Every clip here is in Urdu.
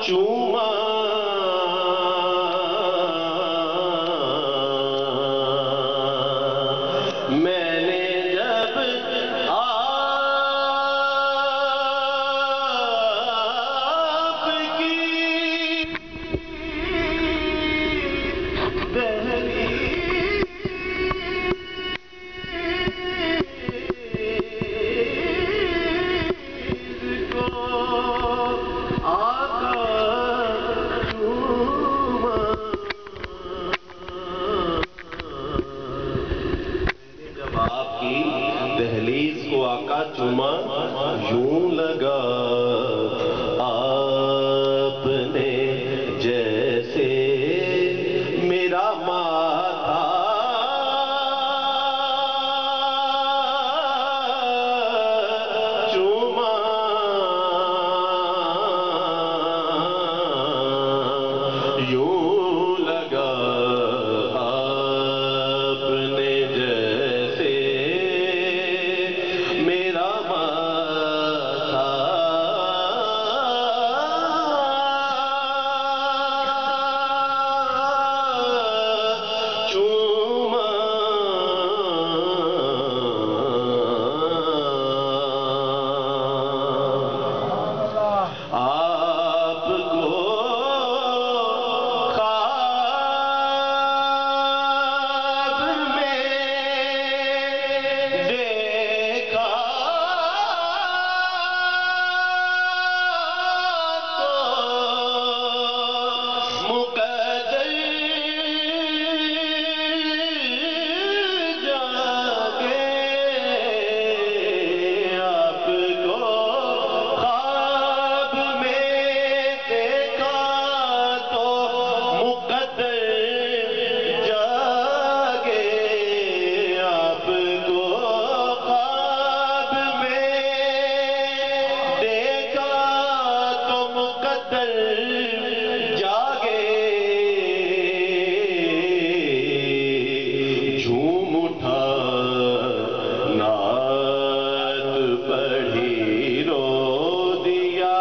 چوما میں نے جب آپ کی دہلیز کو آقا چوما یوں لگا آپ نے جیسے میرا ماتھا چوما یوں لگا آپ نے جیسے میرا ماتھا چوما آپ کو خواب میں دیکھا تو مقدر جاگے آپ کو خواب میں دیکھا تو مقدر جاگے آپ کو خواب میں دیکھا تو مقدر جاگے جھوم اٹھا نعت پڑھی رو دیا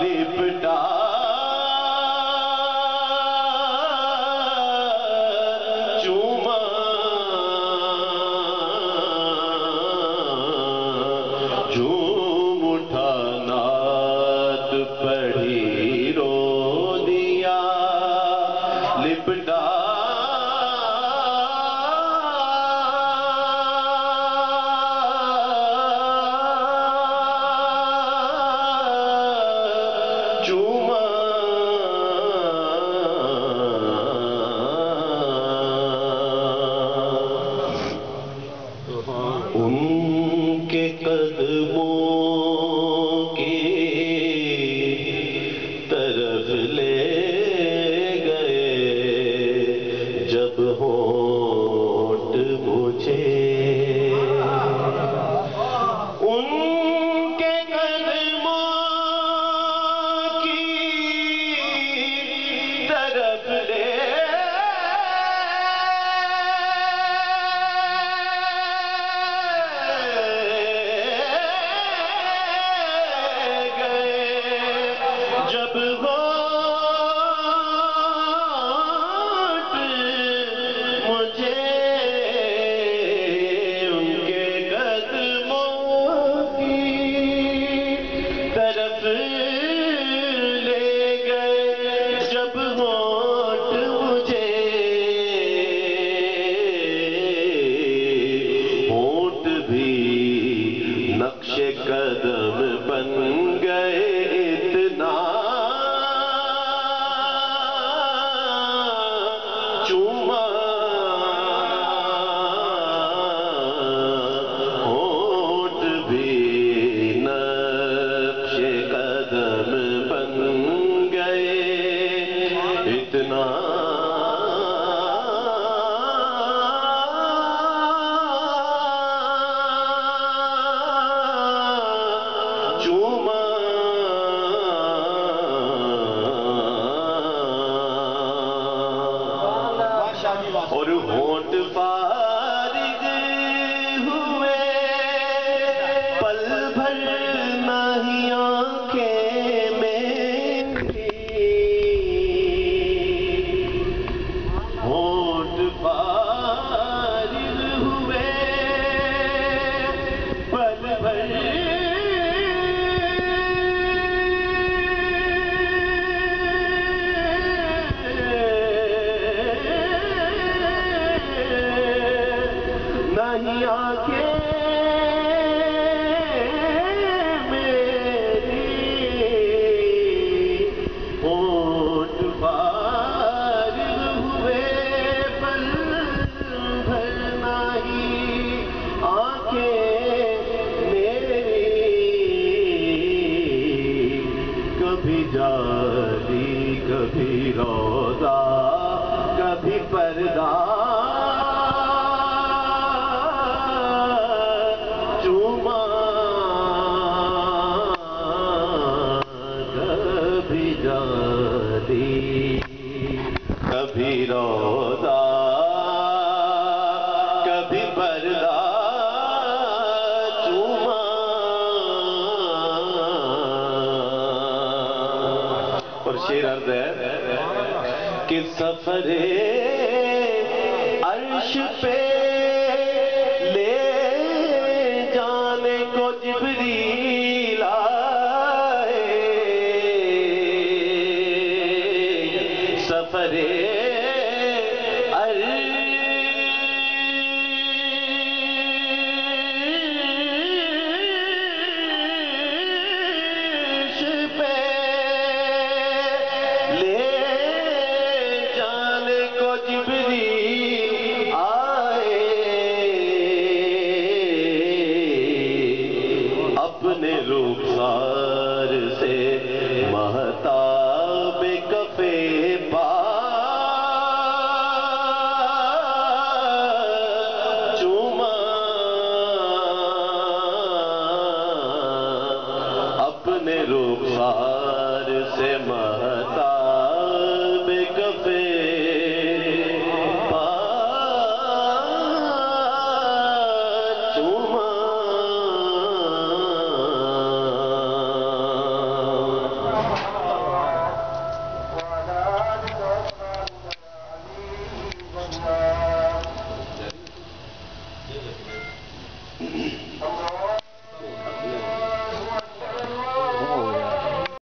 لپٹا چوما جھوم اٹھا نعت پڑھی رو دیا لپٹا چوما ان کے قدموں کی طرف لے گئے جب ہونٹ مجھے ان کے قدموں کی طرف لے گئے جب ہونٹ مجھے ان کے قدموں کی طرف لے گئے جب ہونٹ مجھے ہونٹ بھی نقش قدم بن گئے اتنا چوما ہونٹ بھی نقش قدم بن گئے اتنا چوما اور ہونٹ فارغ ہوئے پل بھر نہیں آنکھیں میں کبھی جاری کبھی روضہ کبھی پردہ چوما کبھی جاری کبھی روضہ کبھی پردہ چوما اور شعر عرض ہے کہ سفر عرش پہ لے جانے کو جبریل آئے سفر اپنے رخسار سے مہتاب کفے پا چوما اپنے رخسار سے